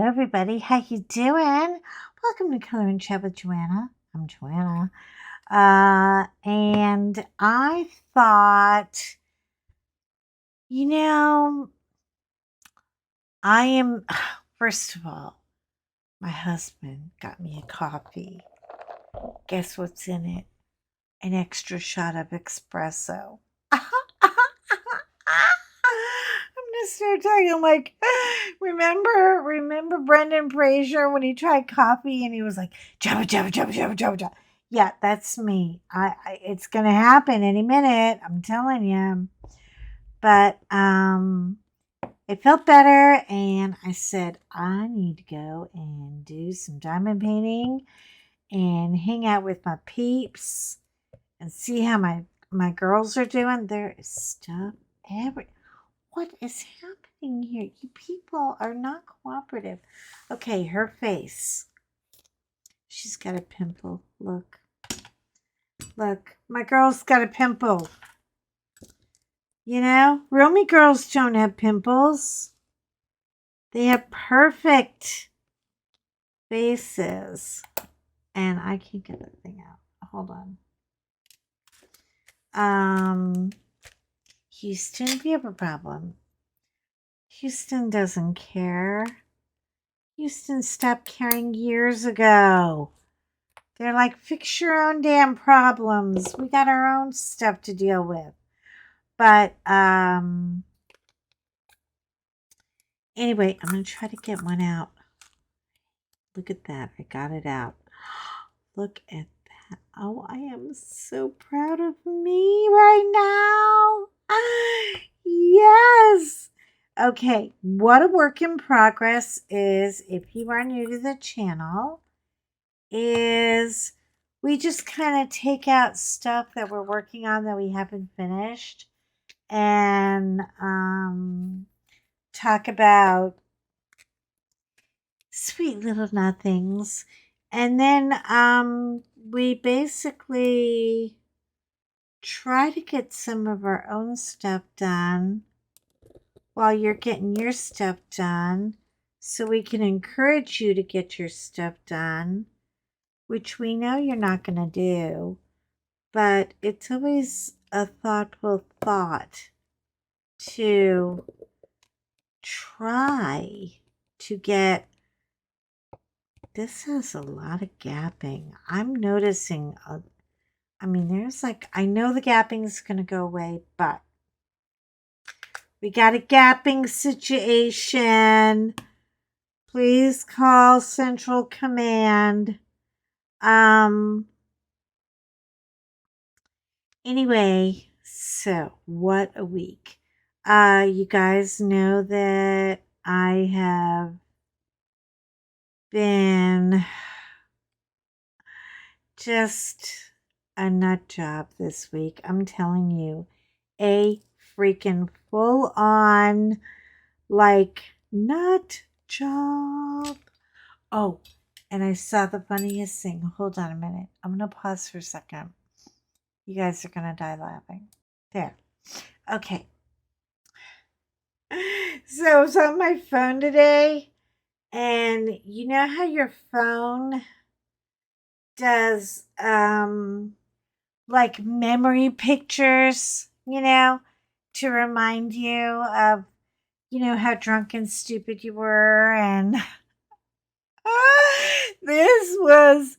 everybody. How you doing? Welcome to Color and Chat with Joanna. I'm Joanna. And I thought, you know, I am, first of all, my husband got me a coffee. Guess what's in it? An extra shot of espresso. I'm gonna start talking like, remember Brendan Fraser when he tried coffee and he was like, jabba jabba jabba jabba jabba jabba. Yeah, that's me. It's gonna happen any minute. I'm telling you. But it felt better, and I said I need to go and do some diamond painting and hang out with my peeps and see how my girls are doing. There is stuff what is happening here? You people are not cooperative. Okay, her face. She's got a pimple. Look. My girl's got a pimple. You know, Romy girls don't have pimples. They have perfect faces. And I can't get that thing out. Hold on. Houston, if you have a problem. Houston doesn't care. Houston stopped caring years ago. They're like, fix your own damn problems. We got our own stuff to deal with. But anyway, I'm going to try to get one out. Look at that. I got it out. Look at that. Oh, I am so proud of me right now. Yes. Okay, what a work in progress is, if you are new to the channel, is we just kind of take out stuff that we're working on that we haven't finished and talk about sweet little nothings. And then we basically try to get some of our own stuff done while you're getting your stuff done, so we can encourage you to get your stuff done, which we know you're not going to do, but it's always a thoughtful thought to try to get. This has a lot of gapping. I'm noticing, there's like, I know the gapping is going to go away, but we got a gapping situation. Please call Central Command. Anyway, so what a week. You guys know that I have been just a nut job this week. I'm telling you, a freaking full on like nut job. Oh, and I saw the funniest thing. Hold on a minute. I'm going to pause for a second. You guys are going to die laughing. There. Okay. So I was on my phone today, and you know how your phone does like memory pictures, to remind you of, how drunk and stupid you were. And this was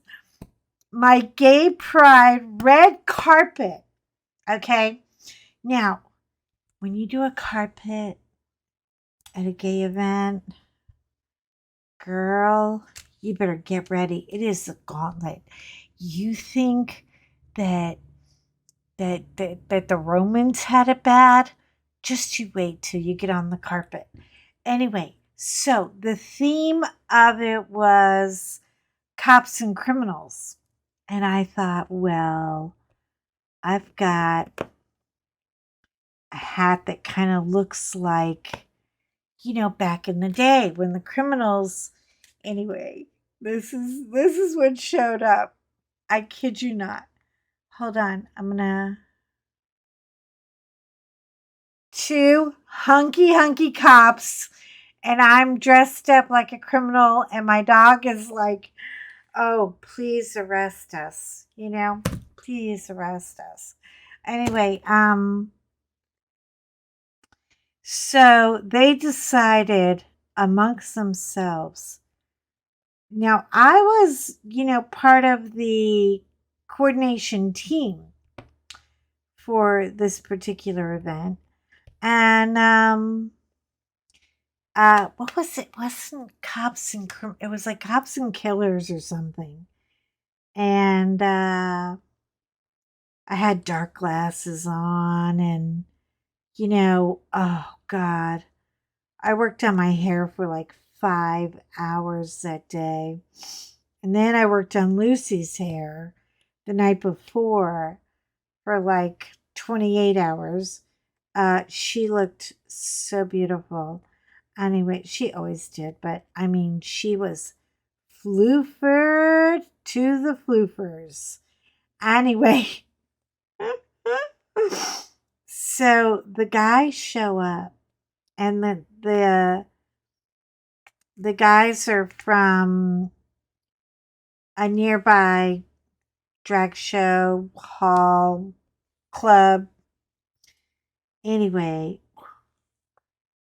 my gay pride red carpet. Okay. Now, when you do a carpet at a gay event, girl, you better get ready. It is a gauntlet. You think that the Romans had it bad? Just you wait till you get on the carpet. Anyway, so the theme of it was cops and criminals. And I thought, well, I've got a hat that kind of looks like, back in the day when the criminals. Anyway, this is what showed up. I kid you not. Hold on. I'm gonna. Two hunky cops and I'm dressed up like a criminal, and my dog is like, "Oh, please arrest us," please arrest us. Anyway, so they decided amongst themselves. Now, I was, part of the coordination team for this particular event. And what was it? Wasn't cops and it was like cops and killers or something. And I had dark glasses on, and oh god, I worked on my hair for like 5 hours that day. And then I worked on Lucy's hair the night before for like 28 hours. She looked so beautiful. Anyway, she always did, but I mean, she was floofered to the floofers. Anyway, so the guys show up, and the guys are from a nearby drag show, hall, club. Anyway,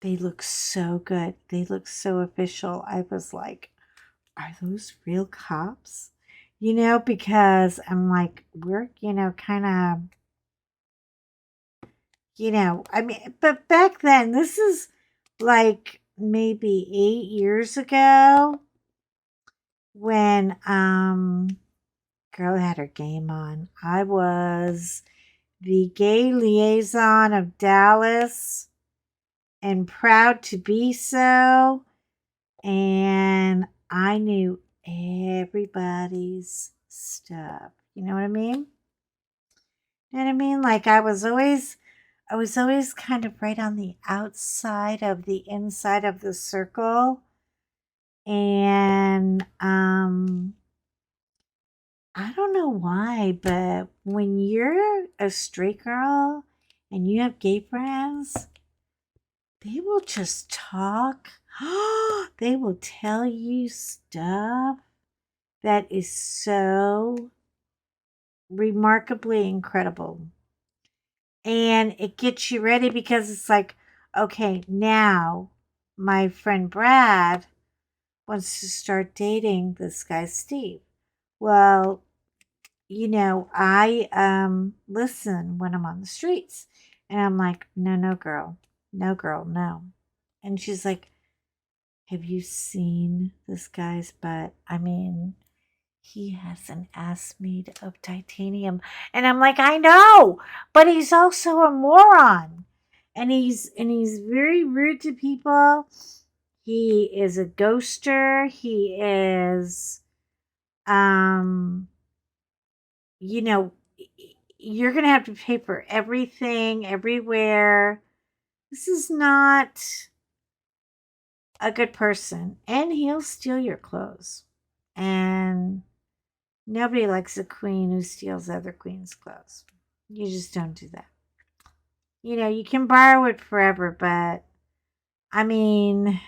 they look so good. They look so official. I was like, are those real cops? Because I'm like, we're, kind of, I mean, but back then, this is like maybe 8 years ago when, girl had her game on. I was the gay liaison of Dallas and proud to be so. And I knew everybody's stuff. You know what I mean? You know what I mean? Like I was always kind of right on the outside of the inside of the circle. And I don't know why, but when you're a straight girl and you have gay friends, they will just talk. They will tell you stuff that is so remarkably incredible. And it gets you ready because it's like, okay, now my friend Brad wants to start dating this guy, Steve. Well, I listen when I'm on the streets, and I'm like, no, no, girl, no, girl, no. And she's like, have you seen this guy's butt? I mean, he has an ass made of titanium. And I'm like, I know, but he's also a moron. And he's very rude to people. He is a ghoster. He is um you know you're going to have to pay for everything everywhere. This is not a good person, and he'll steal your clothes. And nobody likes a queen who steals other queens' clothes. You just don't do that. You can borrow it forever, but I mean,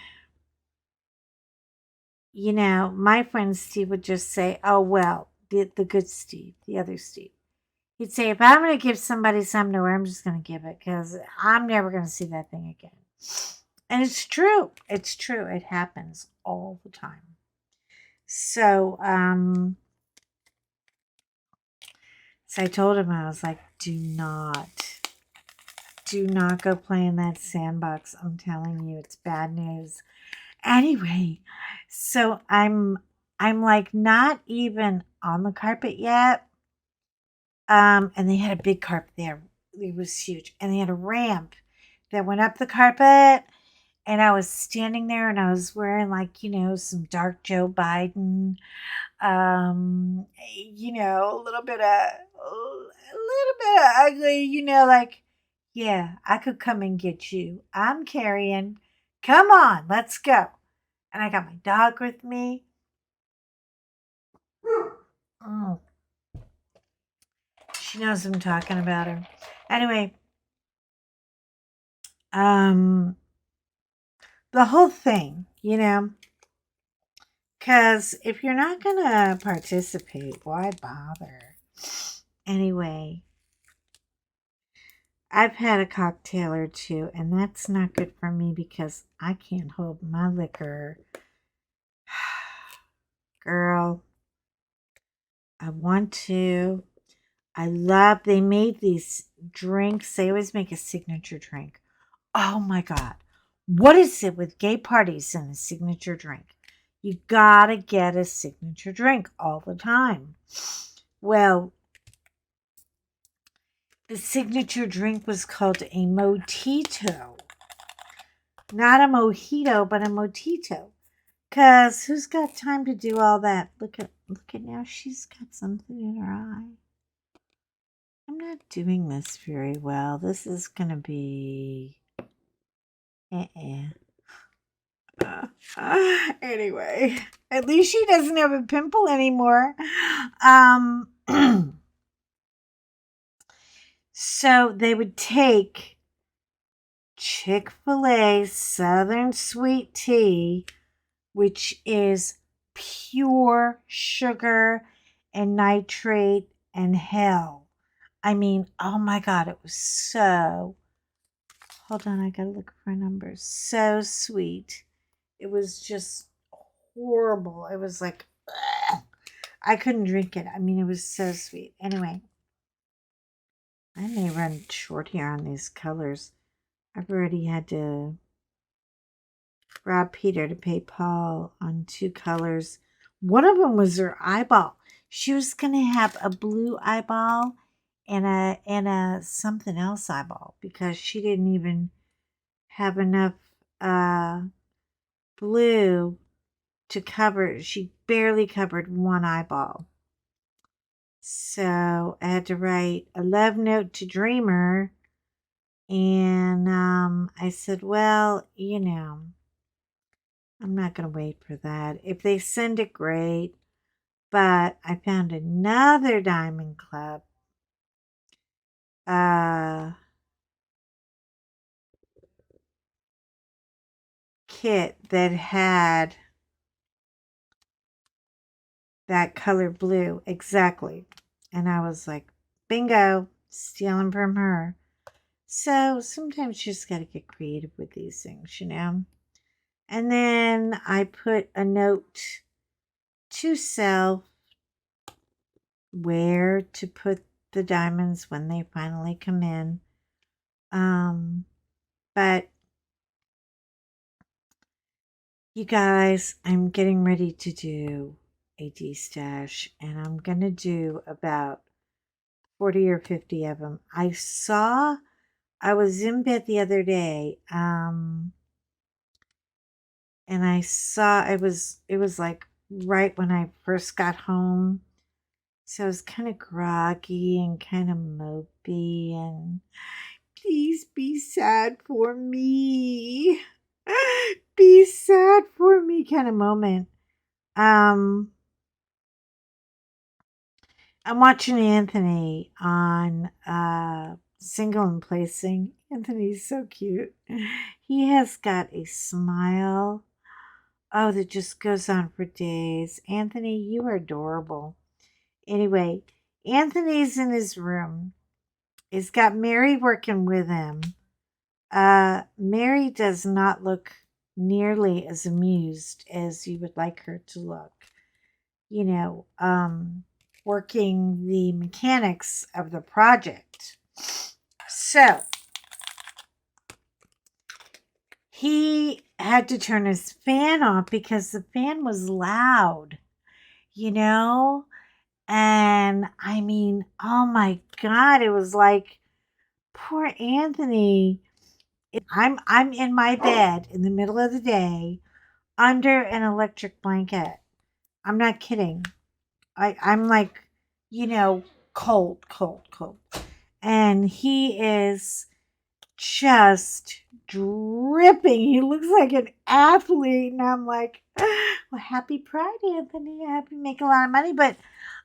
my friend Steve would just say, oh, well, the good Steve, the other Steve. He'd say, if I'm going to give somebody something to wear, I'm just going to give it because I'm never going to see that thing again. And it's true. It's true. It happens all the time. So I told him, I was like, do not go play in that sandbox. I'm telling you, it's bad news. Anyway, so I'm like not even on the carpet yet. And they had a big carpet there. It was huge. And they had a ramp that went up the carpet. And I was standing there and I was wearing like, some dark Joe Biden, a little bit of ugly, like, yeah, I could come and get you. I'm carrying. Come on, let's go. And I got my dog with me. Oh, she knows I'm talking about her. Anyway, um, the whole thing, you know, because if you're not going to participate, why bother? Anyway, I've had a cocktail or two, and that's not good for me because I can't hold my liquor. Girl, I want to. They made these drinks. They always make a signature drink. Oh my God. What is it with gay parties and a signature drink? You gotta get a signature drink all the time. Well, the signature drink was called a mojito. Not a mojito, but a mojito. Cause who's got time to do all that? Look at now, she's got something in her eye. I'm not doing this very well. This is gonna be anyway, at least she doesn't have a pimple anymore. So they would take Chick-fil-A Southern Sweet Tea, which is pure sugar and nitrate and hell. I mean, oh my God, it was so. Hold on, I gotta look for numbers. So sweet. It was just horrible. It was like, ugh. I couldn't drink it. I mean, it was so sweet. Anyway, I may run short here on these colors. I've already had to rob Peter to pay Paul on 2 colors. One of them was her eyeball. She was gonna have a blue eyeball and a something else eyeball because she didn't even have enough blue to cover. She barely covered one eyeball. So I had to write a love note to Dreamer. And I said, well, you know, I'm not going to wait for that. If they send it, great. But I found another Diamond Club kit that had that color blue. Exactly. And I was like, bingo, stealing from her. So sometimes you just got to get creative with these things, you know. And then I put a note to self where to put the diamonds when they finally come in. But you guys, I'm getting ready to do a D-stash, and I'm going to do about 40 or 50 of them. I was in bed the other day, and I saw it was like right when I first got home. So I was kind of groggy and kind of mopey and please be sad for me. Be sad for me kind of moment. I'm watching Anthony on Single and Placing. Anthony's so cute. He has got a smile. Oh, that just goes on for days. Anthony, you are adorable. Anyway, Anthony's in his room. He's got Mary working with him. Mary does not look nearly as amused as you would like her to look. You know, working the mechanics of the project. So, he had to turn his fan off because the fan was loud, you know? And I mean, oh my God, it was like poor Anthony. I'm in my bed in the middle of the day under an electric blanket. I'm not kidding. I'm like, you know, cold, cold, cold. And he is just dripping. He looks like an athlete. And I'm like, well, happy Pride, Anthony. I hope you make a lot of money. But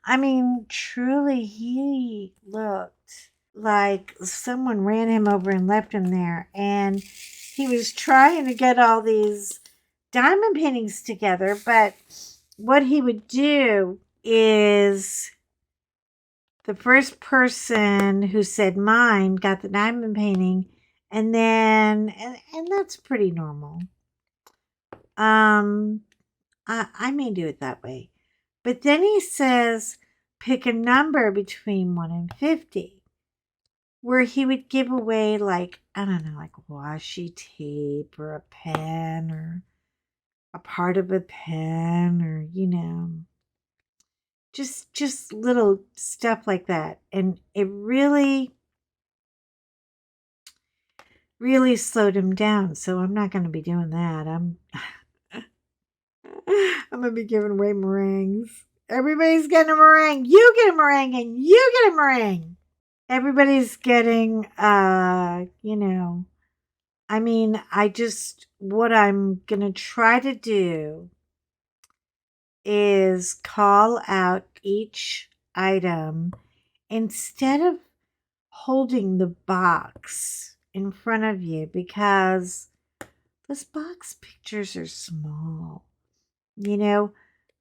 I mean, truly, he looked like someone ran him over and left him there. And he was trying to get all these diamond paintings together, but what he would do is the first person who said mine got the diamond painting, and then and that's pretty normal. I may do it that way. But then he says pick a number between 1 and 50, where he would give away, like, I don't know, like washi tape or a pen or a part of a pen, or just little stuff like that. And it really slowed him down. So I'm not going to be doing that. I'm going to be giving away meringues. Everybody's getting a meringue. You get a meringue and you get a meringue. Everybody's getting, I mean, what I'm going to try to do is call out each item instead of holding the box in front of you, because those box pictures are small.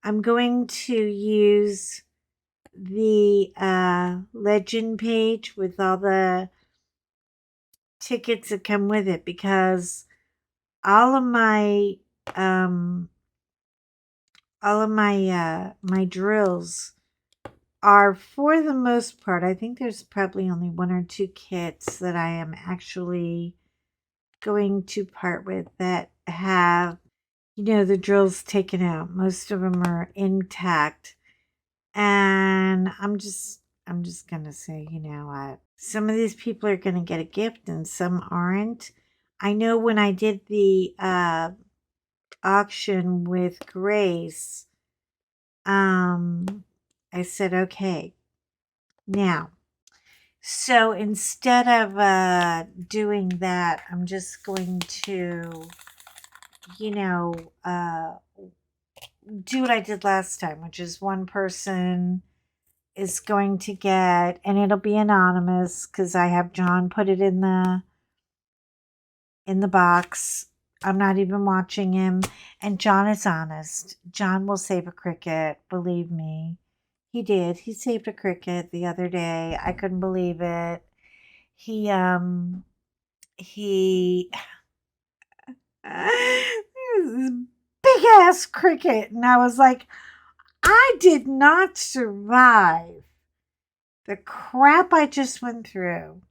I'm going to use the legend page with all the tickets that come with it, because all of my my drills are, for the most part, I think there's probably only 1 or 2 kits that I am actually going to part with that have the drills taken out. Most of them are intact, and I'm just gonna say, some of these people are gonna get a gift and some aren't. I know when I did the auction with Grace, I said, okay, now, so instead of doing that, I'm just going to, do what I did last time, which is one person is going to get, and it'll be anonymous because I have John put it in the box. I'm not even watching him. And John is honest. John will save a cricket. Believe me. He did. He saved a cricket the other day. I couldn't believe it. He it was this big ass cricket. And I was like, I did not survive the crap I just went through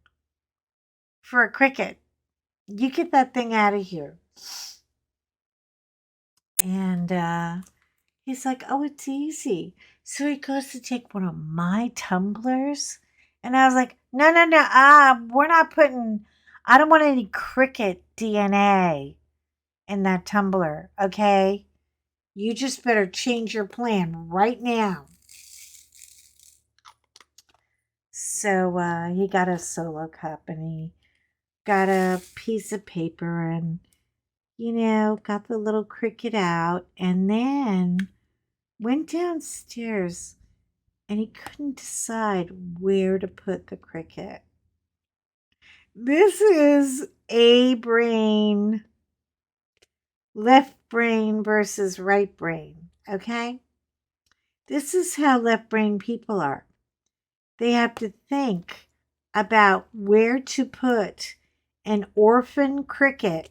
for a cricket. You get that thing out of here. And he's like, oh, it's easy. So he goes to take one of my tumblers. And I was like, no. We're not putting, I don't want any cricket DNA in that tumbler. Okay. You just better change your plan right now. So he got a solo cup and he got a piece of paper and, got the little cricket out, and then went downstairs and he couldn't decide where to put the cricket. This is a brain, left brain versus right brain, okay? This is how left brain people are. They have to think about where to put an orphan cricket,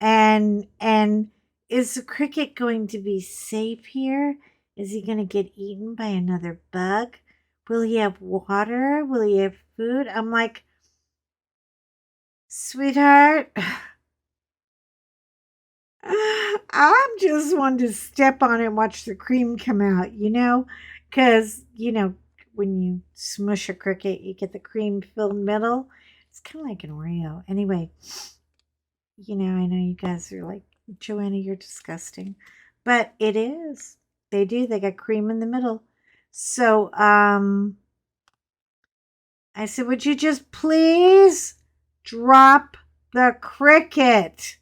and is the cricket going to be safe here? Is he going to get eaten by another bug? Will he have water? Will he have food? I'm like, sweetheart, I'm just wanting to step on it and watch the cream come out, because, when you smush a cricket, you get the cream filled middle. It's kind of like an Oreo. Anyway, I know you guys are like, Joanna, you're disgusting. But it is. They do. They got cream in the middle. So, I said, would you just please drop the cricket?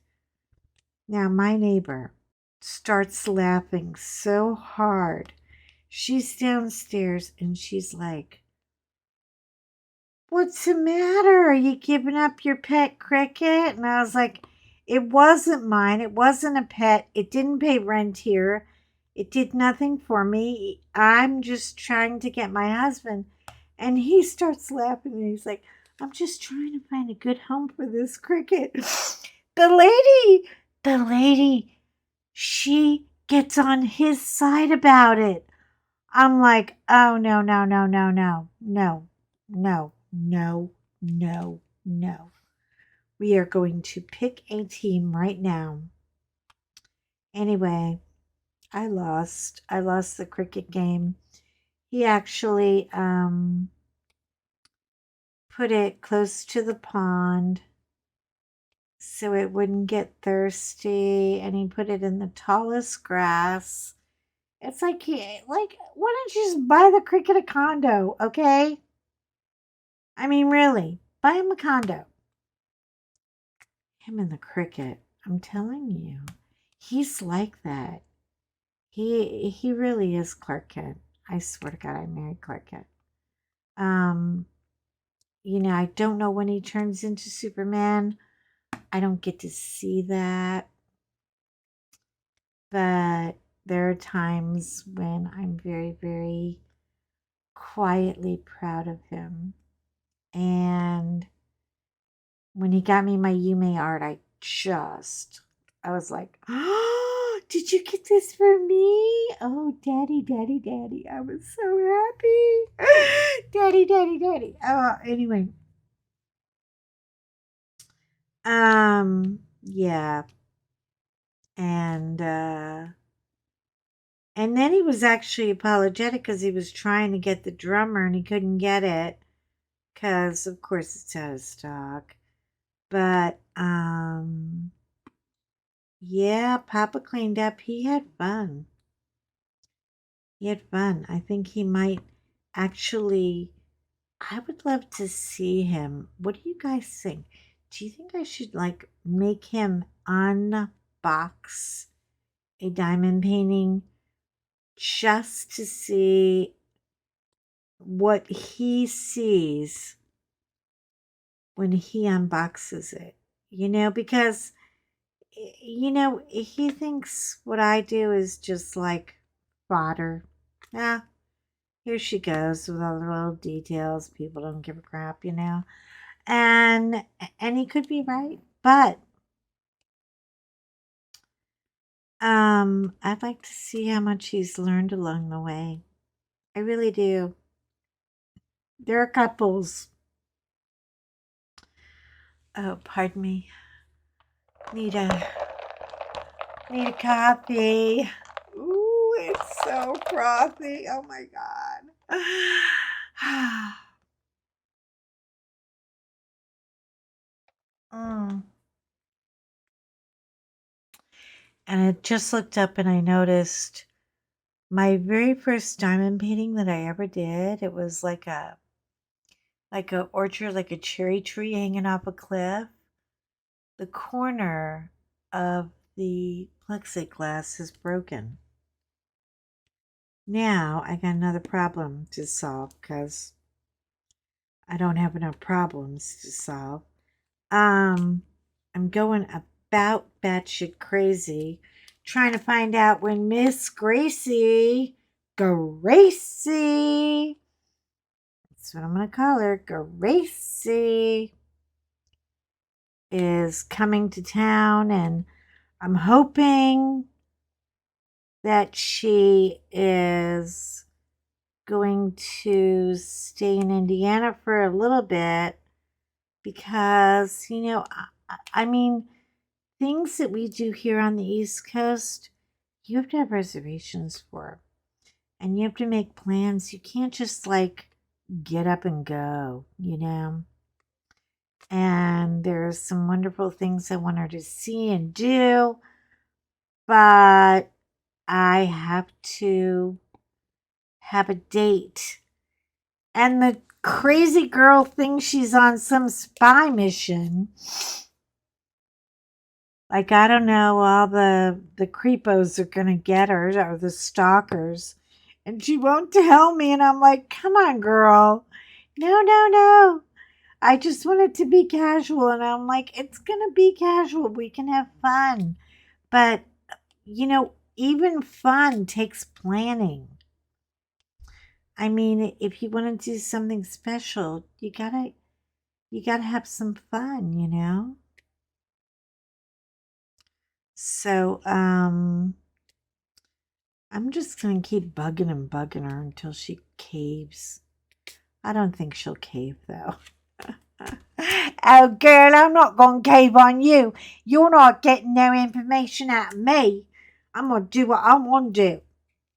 Now, my neighbor starts laughing so hard. She's downstairs and she's like, what's the matter? Are you giving up your pet cricket? And I was like, It wasn't mine. It wasn't a pet. It didn't pay rent here. It did nothing for me. I'm just trying to get my husband. And he starts laughing and he's like, I'm just trying to find a good home for this cricket. The lady, she gets on his side about it. I'm like, oh, no, no, no, no, no, no, no, no, no, no. We are going to pick a team right now. Anyway, I lost. I lost the cricket game. He actually put it close to the pond so it wouldn't get thirsty, and he put it in the tallest grass. It's like why don't you just buy the cricket a condo, okay? I mean, really, buy him a condo. Him and the cricket, I'm telling you, he's like that. He really is Clark Kent. I swear to God, I married Clark Kent. Um, I don't know when he turns into Superman. I don't get to see that. But there are times when I'm very, very quietly proud of him. And when he got me my Yume art, I was like, oh, did you get this for me? Oh, daddy, daddy, daddy. I was so happy. Daddy, daddy, daddy. Anyway. Yeah. And then he was actually apologetic because he was trying to get the drummer and he couldn't get it because, of course, it's out of stock. But, yeah, Papa cleaned up. He had fun. I think he might actually. I would love to see him. What do you guys think? Do you think I should make him unbox a diamond painting just to see what he sees when he unboxes it? Because he thinks what I do is just like fodder. Yeah, here she goes with all the little details. People don't give a crap. And he could be right, but I'd like to see how much he's learned along the way. I really do. There are couples. Oh, pardon me. Need a coffee. Ooh, it's so frothy. Oh my god. Mm. And I just looked up and I noticed my very first diamond painting that I ever did. It was like a orchard, like a cherry tree hanging off a cliff. The corner of the plexiglass is broken. Now I got another problem to solve because I don't have enough problems to solve. I'm going about batshit crazy trying to find out when Miss Gracie, that's what I'm going to call her, Gracie, is coming to town, and I'm hoping that she is going to stay in Indiana for a little bit because, I mean, things that we do here on the East Coast, you have to have reservations for, and you have to make plans. You can't just get up and go. And there's some wonderful things I want her to see and do, but I have to have a date. And the crazy girl thinks she's on some spy mission. I don't know, all the creepos are gonna get her, or the stalkers, and she won't tell me. And I'm like, come on, girl, no, no, no. I just want it to be casual. And I'm like, it's going to be casual. We can have fun. But, even fun takes planning. I mean, if you want to do something special, you gotta have some fun. So, I'm just gonna keep bugging and bugging her until she caves. I don't think she'll cave though. Oh, girl, I'm not gonna cave on you. You're not getting no information out of me. I'm gonna do what I want to do.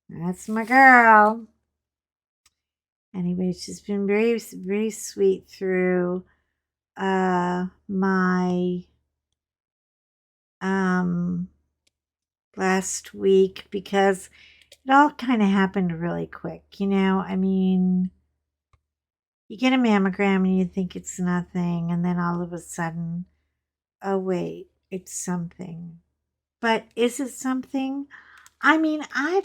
That's my girl. Anyway, she's been very, very sweet through my um last week because it all kind of happened really quick. I mean, you get a mammogram and you think it's nothing, and then all of a sudden, oh, wait, it's something. But is it something? I mean, I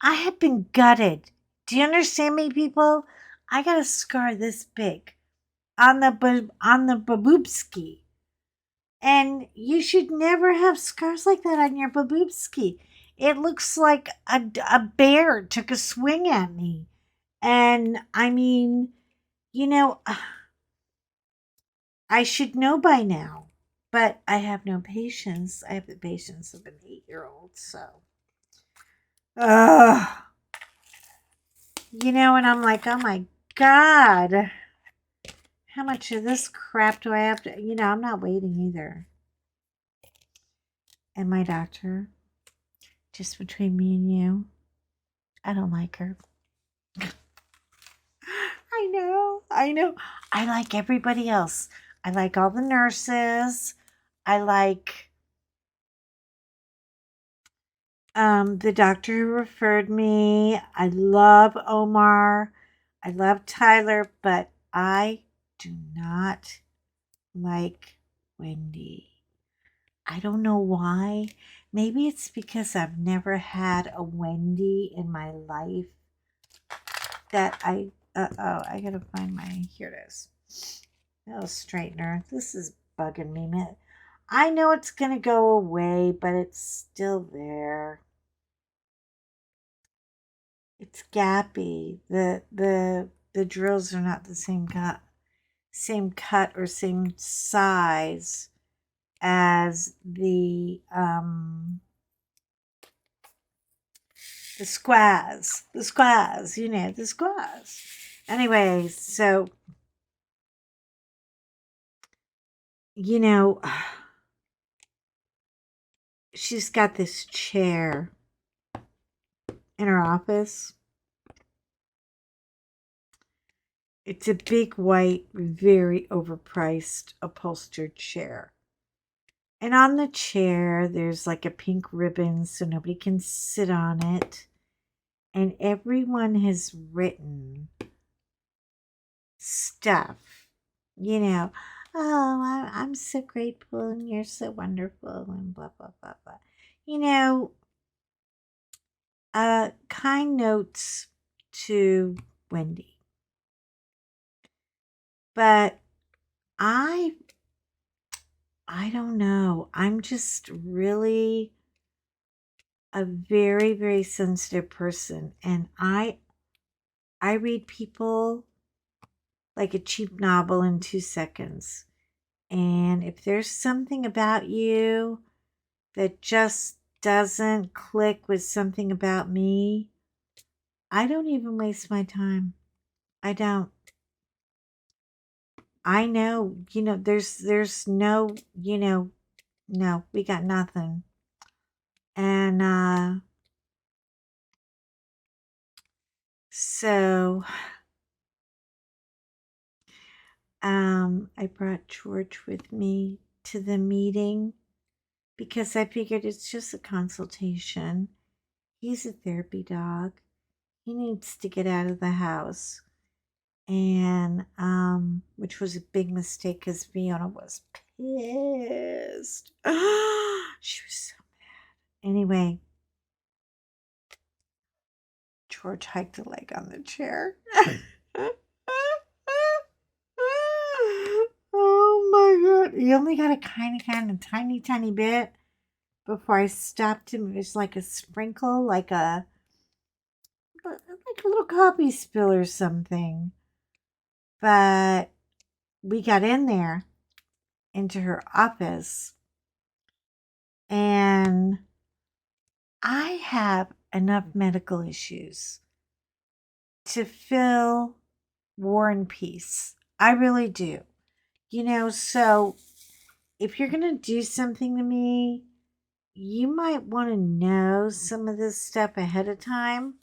have been gutted. Do you understand me, people? I got a scar this big on the baboobski. And you should never have scars like that on your baboobski. It looks like a bear took a swing at me. And I mean, you know, I should know by now, but I have no patience. I have the patience of an 8-year-old. So, uh, and I'm like, oh my God, how much of this crap do I have to, I'm not waiting either. And my doctor, just between me and you, I don't like her. I know. I know. I like everybody else. I like all the nurses. I like the doctor who referred me. I love Omar. I love Tyler, but I do not like Wendy. I don't know why. Maybe it's because I've never had a Wendy in my life that I gotta find here it is. Oh, straightener. This is bugging me, man. I know it's gonna go away, but it's still there. It's gappy. The drills are not the same cut or same size as the squaz. Anyway, so you know she's got this chair in her office. It's a big white, very overpriced upholstered chair. And on the chair, there's like a pink ribbon so nobody can sit on it. And everyone has written stuff, you know. Oh, I'm so grateful and you're so wonderful and blah, blah, blah, blah. You know, kind notes to Wendy. But I I don't know. I'm just really a very, very sensitive person. And I read people like a cheap novel in 2 seconds. And if there's something about you that just doesn't click with something about me, I don't even waste my time. I don't. I know, there's no, no, we got nothing. And so I brought George with me to the meeting because I figured it's just a consultation. He's a therapy dog. He needs to get out of the house. And which was a big mistake because Fiona was pissed. She was so mad. Anyway, George hiked a leg on the chair. You only got a kind of tiny bit before I stopped him. It was like a sprinkle, like a little coffee spill or something. But we got in there into her office, and I have enough medical issues to fill War and Peace. I really do. So if you're going to do something to me, you might want to know some of this stuff ahead of time.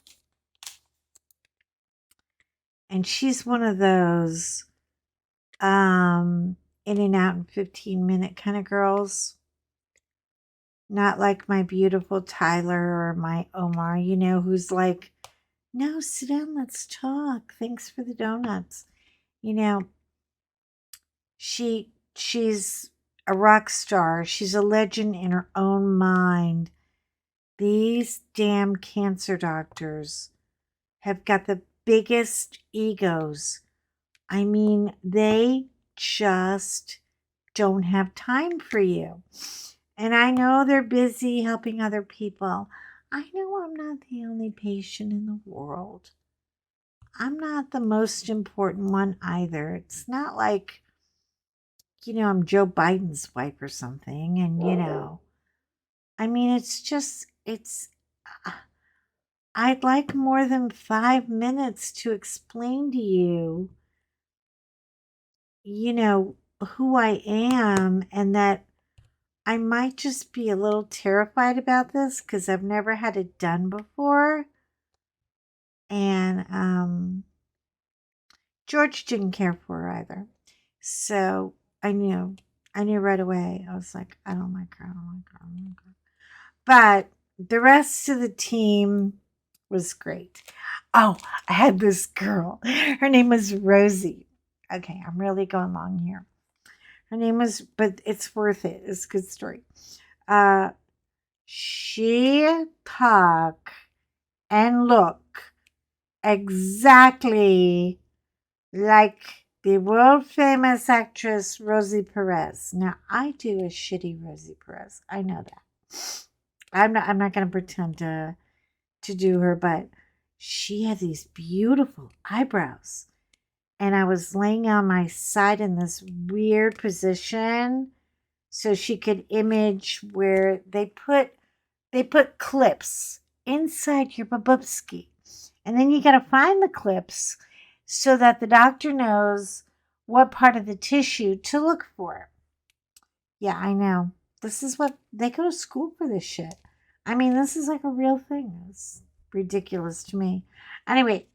And she's one of those in and out in 15-minute kind of girls. Not like my beautiful Tyler or my Omar, who's like, no, sit down, let's talk. Thanks for the donuts. You know, she's a rock star. She's a legend in her own mind. These damn cancer doctors have got the biggest egos. I mean, they just don't have time for you. And I know they're busy helping other people. I know I'm not the only patient in the world. I'm not the most important one either. It's not like, I'm Joe Biden's wife or something. And, I mean, uh, I'd like more than 5 minutes to explain to you, who I am, and that I might just be a little terrified about this because I've never had it done before. And George didn't care for her either. So I knew right away. I was like, I don't like her. I don't like her. I don't like her. But the rest of the team was great. Oh, I had this girl. Her name was Rosie. Okay, I'm really going long here. Her name was, but it's worth it. It's a good story. She talk and look exactly like the world famous actress Rosie Perez. Now I do a shitty Rosie Perez. I know that. I'm not gonna pretend to do her, but she had these beautiful eyebrows. And I was laying on my side in this weird position so she could image where they put clips inside your babubski. And then you got to find the clips so that the doctor knows what part of the tissue to look for. Yeah, I know. This is what they go to school for this shit. I mean, this is like a real thing. It's ridiculous to me. Anyway,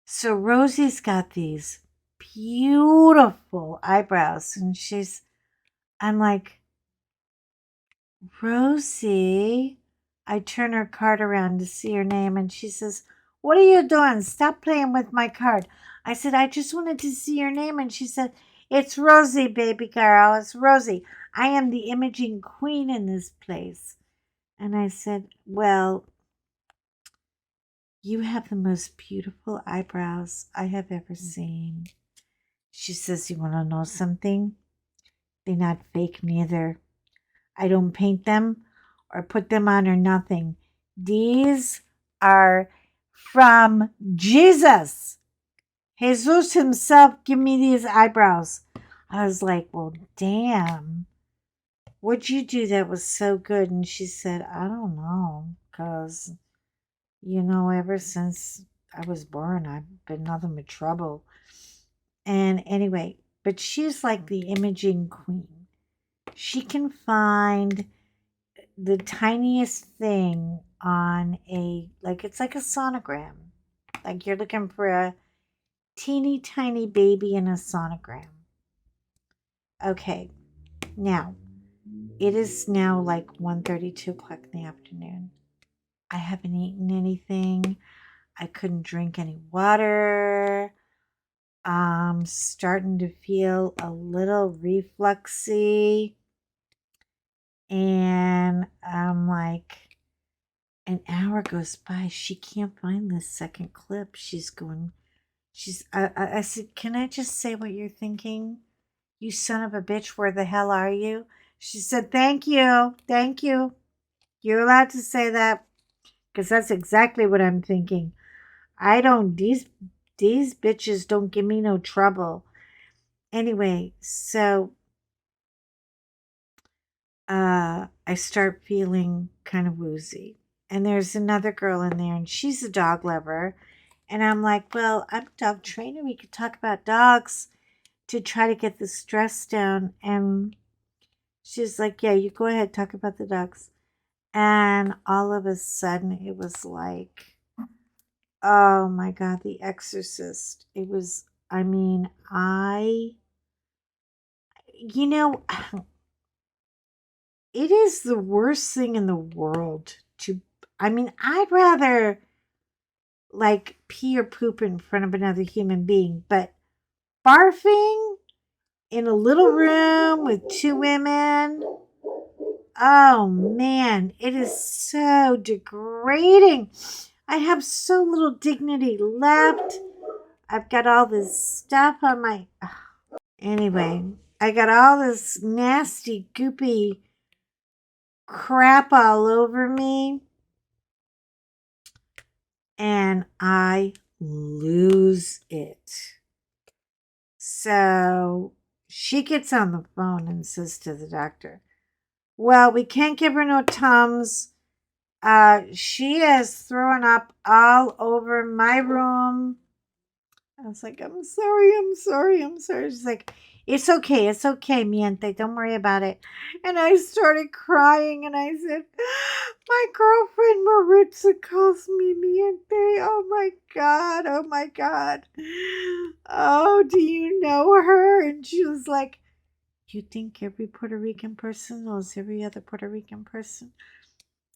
so Rosie's got these beautiful eyebrows, and I'm like, Rosie. I turn her card around to see her name, and she says, what are you doing? Stop playing with my card. I said, I just wanted to see your name. And she said, it's Rosie, baby girl. It's Rosie. I am the imaging queen in this place. And I said, well, you have the most beautiful eyebrows I have ever seen. She says, you want to know something? They're not fake neither. I don't paint them or put them on or nothing. These are from Jesus. Jesus himself give me these eyebrows. I was like, well, damn. What'd you do that was so good? And she said, I don't know. Because, ever since I was born, I've been nothing but trouble. And anyway, but she's like the imaging queen. She can find the tiniest thing on it's like a sonogram. Like you're looking for a teeny tiny baby in a sonogram. Okay, now it is now like 1:30, 2 o'clock in the afternoon. I haven't eaten anything. I couldn't drink any water. I'm starting to feel a little refluxy. And I'm like, an hour goes by. She can't find this second clip. She's going, I said, can I just say what you're thinking? You son of a bitch, where the hell are you? She said, thank you. Thank you. You're allowed to say that because that's exactly what I'm thinking. I don't, these bitches don't give me no trouble. Anyway, so I start feeling kind of woozy. And there's another girl in there, and she's a dog lover. And I'm like, well, I'm a dog trainer. We could talk about dogs to try to get the stress down. And she's like, yeah, you go ahead, talk about the dogs. And all of a sudden, it was like, oh my God, The Exorcist. It was, I mean, you know, it is the worst thing in the world to, I mean, I'd rather like pee or poop in front of another human being, but barfing in a little room with two women, oh man, it is so degrading. I have so little dignity left. I've got all this stuff on my. Anyway, I got all this nasty, goopy crap all over me, and I lose it. So she gets on the phone and says to the doctor, well, we can't give her no Tums. She has thrown up all over my room. I was like, I'm sorry, I'm sorry, I'm sorry. She's like, it's okay, miente, don't worry about it. And I started crying and I said, my girlfriend Maritza calls me miente. Oh my God, oh my God. Oh, do you know her? And she was like, you think every Puerto Rican person knows every other Puerto Rican person?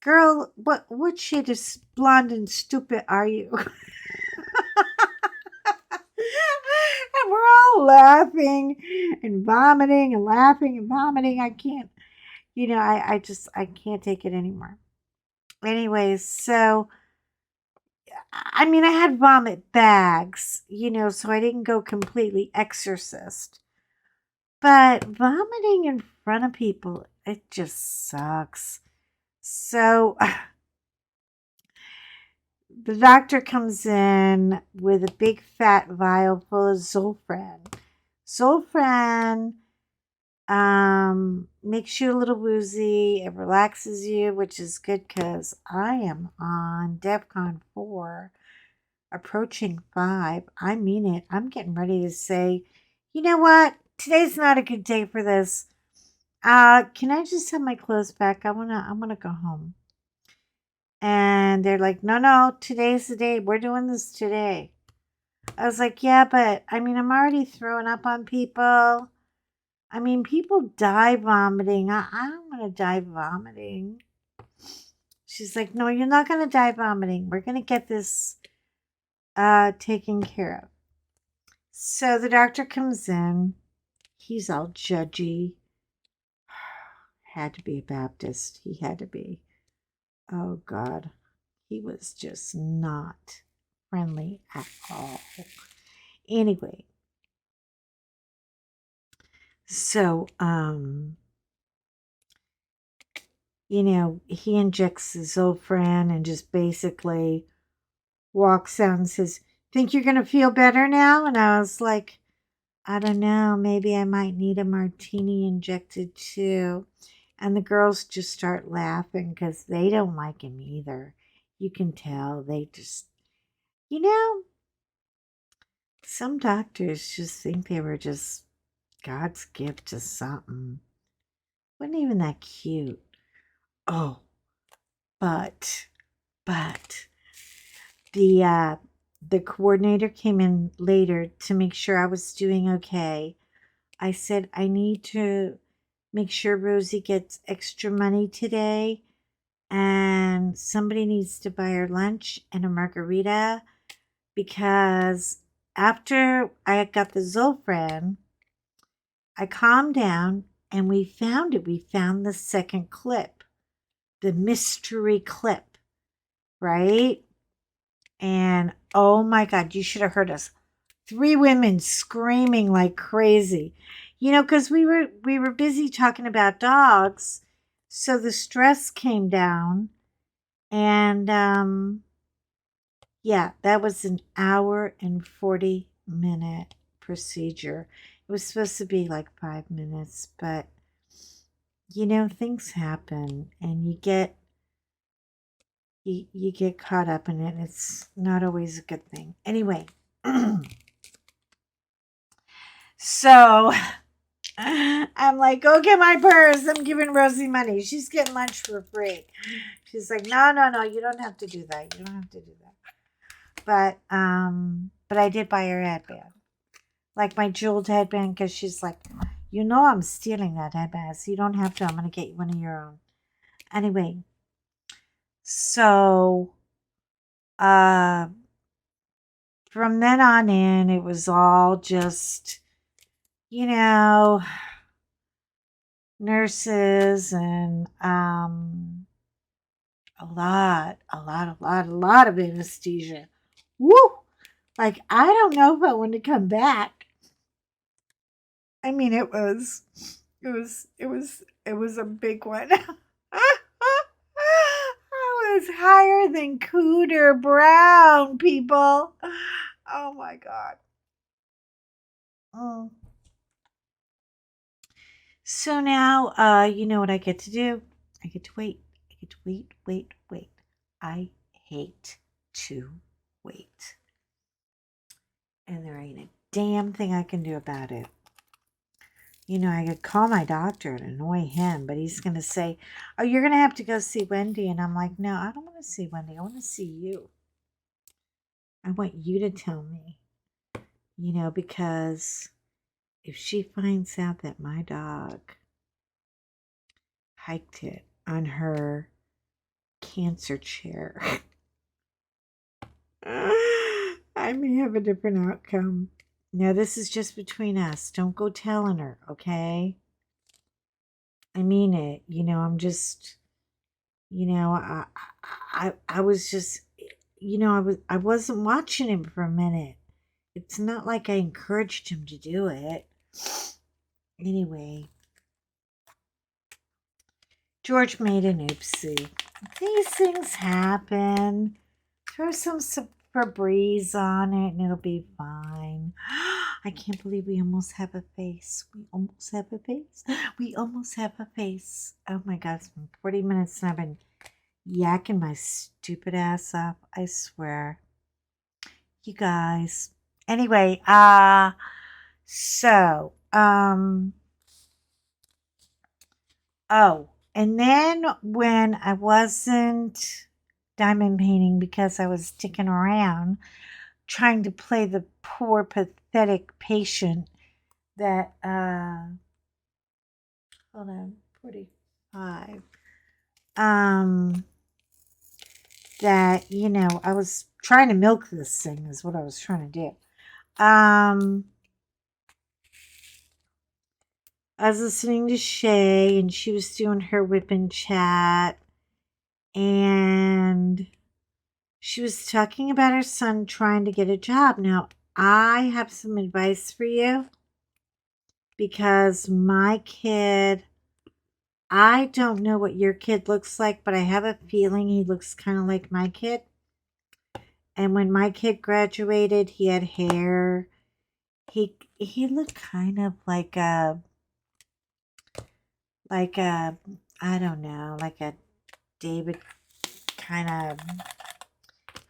Girl, what shade of blonde and stupid are you? And we're all laughing and vomiting and laughing and vomiting. I can't, I can't take it anymore. Anyways, so, I mean, I had vomit bags, so I didn't go completely exorcist. But vomiting in front of people, it just sucks. So the doctor comes in with a big fat vial full of Zofran. Zofran makes you a little woozy. It relaxes you, which is good because I am on DEFCON 4, approaching 5. I mean it. I'm getting ready to say, you know what? Today's not a good day for this. Can I just have my clothes back? I wanna go home. And they're like, no, today's the day. We're doing this today. I was like, yeah, but I mean, I'm already throwing up on people. I mean, people die vomiting. I don't want to die vomiting. She's like, no, you're not going to die vomiting. We're going to get this taken care of. So the doctor comes in. He's all judgy. Had to be a Baptist. He had to be. Oh, God. He was just not friendly at all. Anyway, so, he injects the Zofran and just basically walks out and says, think you're going to feel better now? And I was like, I don't know. Maybe I might need a martini injected too. And the girls just start laughing because they don't like him either. You can tell they just, you know, some doctors just think they were just God's gift to something. Wasn't even that cute. Oh, but the coordinator came in later to make sure I was doing okay. I said, I need to make sure Rosie gets extra money today, and somebody needs to buy her lunch and a margarita, because after I got the Zofran, I calmed down and we found it. We found the second clip, the mystery clip, right? And oh my God, you should have heard us 3 women screaming like crazy. Because we were busy talking about dogs, so the stress came down, and yeah, that was an hour and 40-minute procedure. It was supposed to be like 5 minutes, but things happen, and you get caught up in it, and it's not always a good thing. Anyway, so I'm like, go get my purse. I'm giving Rosie money. She's getting lunch for free. She's like, no, no, no, you don't have to do that. You don't have to do that. But I did buy her headband, like my jeweled headband, because she's like, I'm stealing that headband, so you don't have to. I'm gonna get you one of your own. Anyway, so from then on in, it was all just, you know, nurses and a lot of anesthesia. Woo! Like, I don't know if I want to come back. I mean, it was a big one. I was higher than Cooter Brown, people. Oh my God. Oh. So now, you know what I get to do? I get to wait. I get to wait, wait, wait. I hate to wait. And there ain't a damn thing I can do about it. I could call my doctor and annoy him, but he's going to say, oh, you're going to have to go see Wendy. And I'm like, no, I don't want to see Wendy. I want to see you. I want you to tell me, because if she finds out that my dog hiked it on her cancer chair, I may have a different outcome. Now, this is just between us. Don't go telling her, okay? I mean it. I'm just, I was just, I wasn't watching him for a minute. It's not like I encouraged him to do it. Anyway, George made an oopsie. These things happen. Throw some Febreze on it and it'll be fine. I can't believe we almost have a face. We almost have a face. We almost have a face. Oh my God, it's been 40 minutes and I've been yakking my stupid ass up. I swear. You guys. Anyway, so, oh, and then when I wasn't diamond painting because I was sticking around trying to play the poor, pathetic patient that, hold on, 45, that, I was trying to milk this thing is what I was trying to do. I was listening to Shay and she was doing her WIP and chat and she was talking about her son trying to get a job. Now, I have some advice for you because my kid, I don't know what your kid looks like, but I have a feeling he looks kind of like my kid. And when my kid graduated, he had hair. He looked kind of like a I don't know, like a David kind of,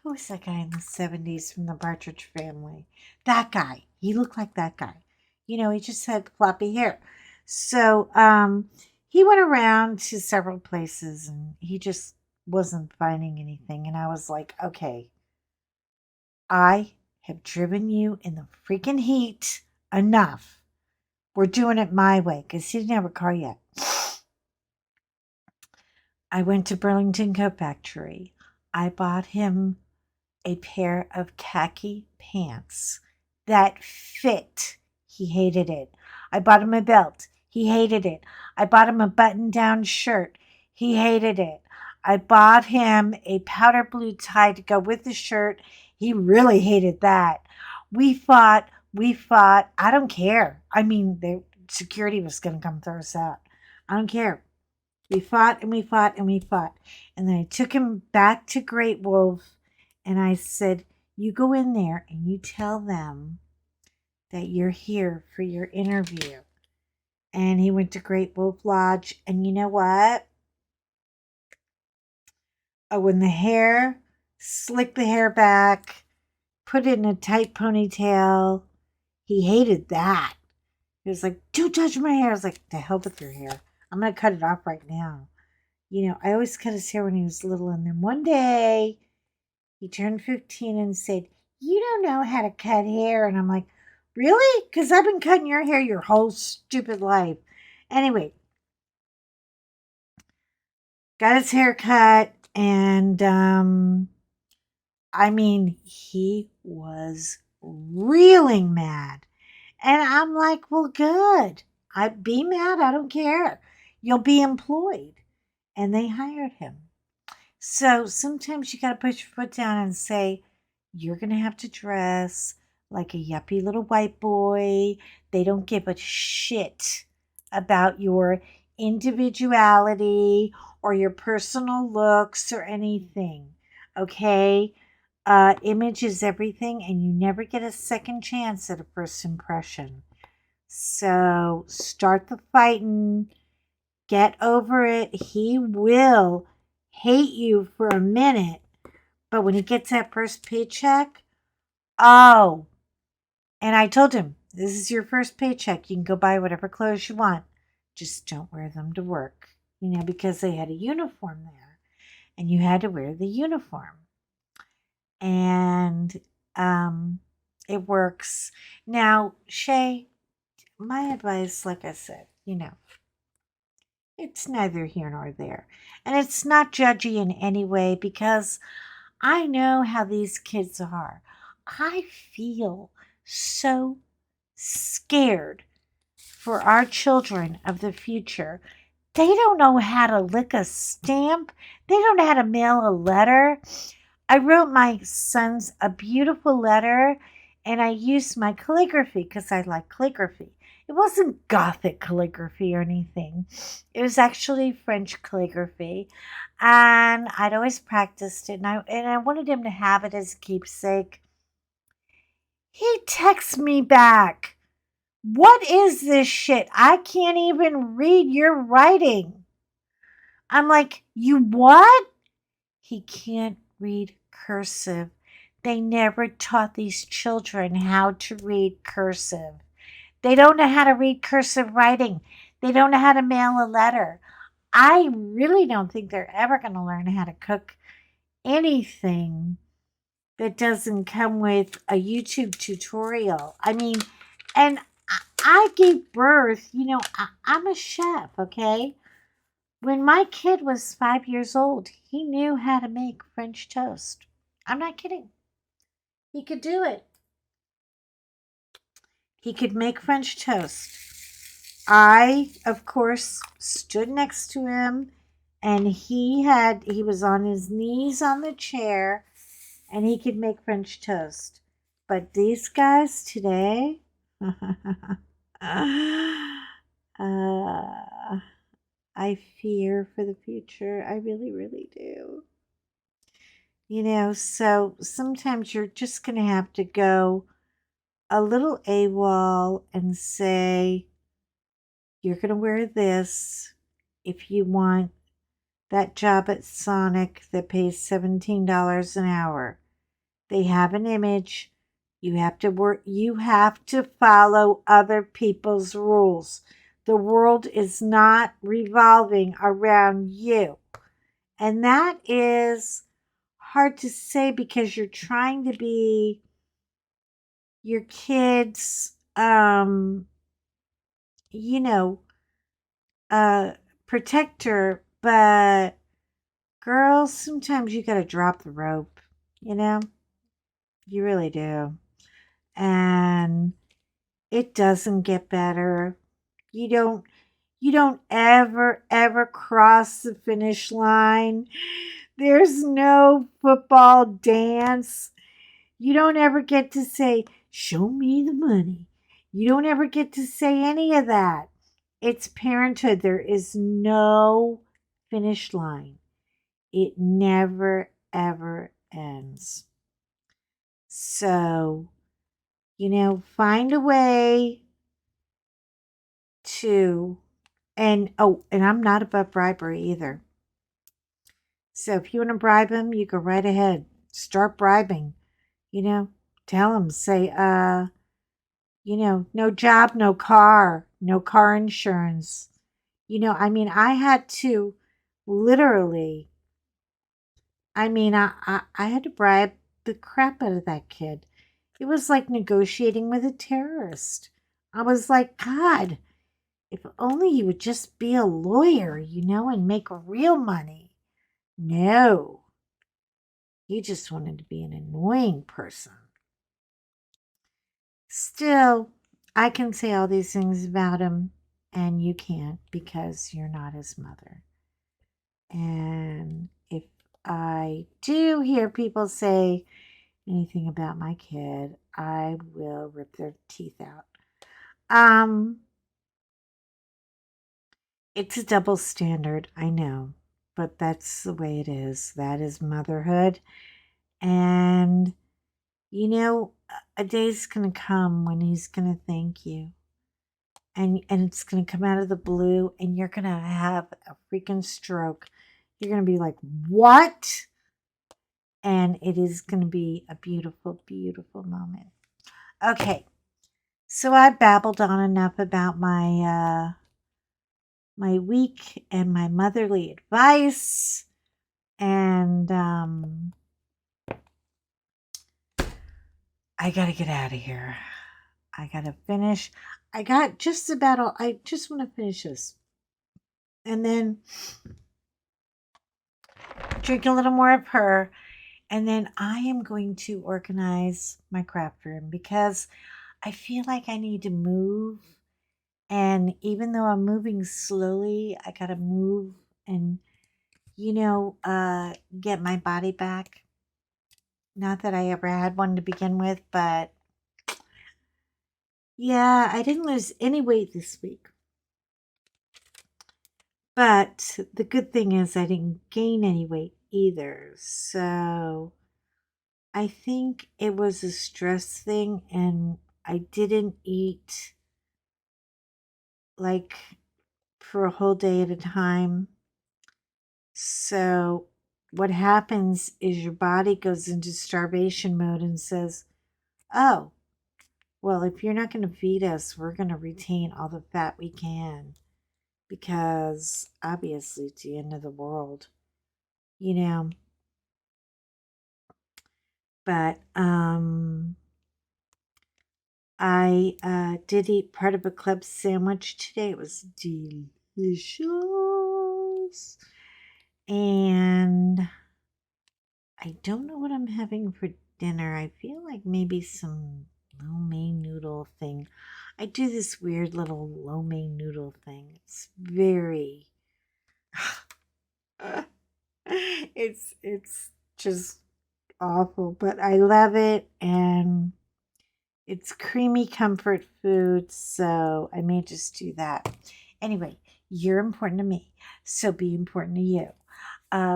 who was that guy in the 70s from the Partridge Family? That guy. He looked like that guy. He just had floppy hair. So he went around to several places and he just wasn't finding anything. And I was like, okay, I have driven you in the freaking heat enough. We're doing it my way because he didn't have a car yet. I went to Burlington Coat Factory. I bought him a pair of khaki pants that fit. He hated it. I bought him a belt. He hated it. I bought him a button-down shirt. He hated it. I bought him a powder blue tie to go with the shirt. He really hated that. We fought. We fought. I don't care. I mean, the security was going to come throw us out. I don't care. We fought and we fought and we fought. And then I took him back to Great Wolf and I said, you go in there and you tell them that you're here for your interview. And he went to Great Wolf Lodge. And you know what? When the hair, slick the hair back, put it in a tight ponytail. He hated that. He was like, don't touch my hair. I was like, to hell with your hair. I'm going to cut it off right now. I always cut his hair when he was little. And then one day he turned 15 and said, you don't know how to cut hair. And I'm like, really? Because I've been cutting your hair your whole stupid life. Anyway, got his hair cut. And, he was reeling mad. And I'm like, well, good. Be mad. I don't care. You'll be employed. And they hired him. So sometimes you got to put your foot down and say, you're going to have to dress like a yuppie little white boy. They don't give a shit about your individuality or your personal looks or anything. Okay? Image is everything, and you never get a second chance at a first impression. So start the fighting. Get over it. He will hate you for a minute, but when he gets that first paycheck, oh, and I told him, this is your first paycheck. You can go buy whatever clothes you want. Just don't wear them to work, because they had a uniform there and you had to wear the uniform. And it works. Now, Shay, my advice, like I said, it's neither here nor there. And it's not judgy in any way because I know how these kids are. I feel so scared for our children of the future. They don't know how to lick a stamp. They don't know how to mail a letter. I wrote my sons a beautiful letter and I used my calligraphy because I like calligraphy. It wasn't Gothic calligraphy or anything. It was actually French calligraphy. And I'd always practiced it. And I wanted him to have it as a keepsake. He texts me back. What is this shit? I can't even read your writing. I'm like, you what? He can't read cursive. They never taught these children how to read cursive. They don't know how to read cursive writing. They don't know how to mail a letter. I really don't think they're ever going to learn how to cook anything that doesn't come with a YouTube tutorial. And I gave birth, I'm a chef, okay? When my kid was 5 years old, he knew how to make French toast. I'm not kidding. He could do it. He could make French toast. I, of course, stood next to him and he was on his knees on the chair and he could make French toast. But these guys today, I fear for the future. I really, really do. So sometimes you're just going to have to go a little AWOL and say, you're going to wear this if you want that job at Sonic that pays $17 an hour. They have an image. You have to work. You have to follow other people's rules. The world is not revolving around you. And that is hard to say because you're trying to be your kids, protector, but girls, sometimes you got to drop the rope, you really do. And it doesn't get better. You don't ever cross the finish line. There's no football dance. You don't ever get to say, Show me the money. You don't ever get to say any of that. It's parenthood. There is no finish line. It never, ever ends. So, find a way to, and I'm not above bribery either. So if you want to bribe him, you go right ahead. Start bribing. Tell him, say, no job, no car insurance. I had to literally, I had to bribe the crap out of that kid. It was like negotiating with a terrorist. I was like, God, if only he would just be a lawyer, and make real money. No, he just wanted to be an annoying person. Still, I can say all these things about him, and you can't because you're not his mother. And if I do hear people say anything about my kid, I will rip their teeth out. It's a double standard, I know, but that's the way it is. That is motherhood. And, a day's going to come when he's going to thank you. And it's going to come out of the blue, and you're going to have a freaking stroke. You're going to be like, what? And it is going to be a beautiful, beautiful moment. Okay. So I babbled on enough about my week and my motherly advice. And I got to get out of here. I got to finish. I got just about all. I just want to finish this. And then drink a little more of her. And then I am going to organize my craft room because I feel like I need to move. And even though I'm moving slowly, I got to move and, get my body back. Not that I ever had one to begin with, but yeah, I didn't lose any weight this week. But the good thing is I didn't gain any weight either. So I think it was a stress thing, and I didn't eat like for a whole day at a time. So what happens is your body goes into starvation mode and says, oh, well, if you're not going to feed us, we're going to retain all the fat we can, because obviously it's the end of the world, But I did eat part of a club sandwich today. It was delicious. And I don't know what I'm having for dinner. I feel like maybe some lo mein noodle thing. I do this weird little lo mein noodle thing. It's very it's just awful, but I love it, and it's creamy comfort food, so I may just do that. Anyway, you're important to me, so be important to you.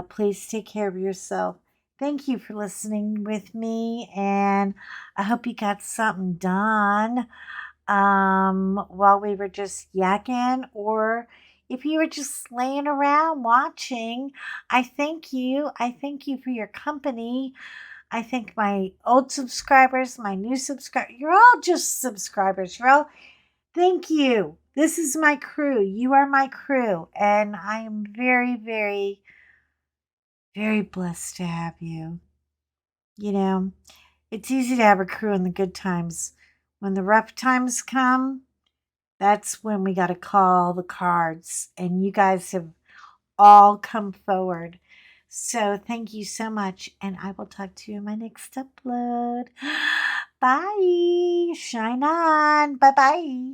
Please take care of yourself. Thank you for listening with me, and I hope you got something done while we were just yakking, or if you were just laying around watching. I thank you. I thank you for your company. I thank my old subscribers, my new subscribers. You're all just subscribers. Thank you. This is my crew. You are my crew. And I am very, very, very blessed to have you. It's easy to have a crew in the good times. When the rough times come, that's when we got to call the cards. And you guys have all come forward. So thank you so much, and I will talk to you in my next upload. Bye. Shine on. Bye-bye.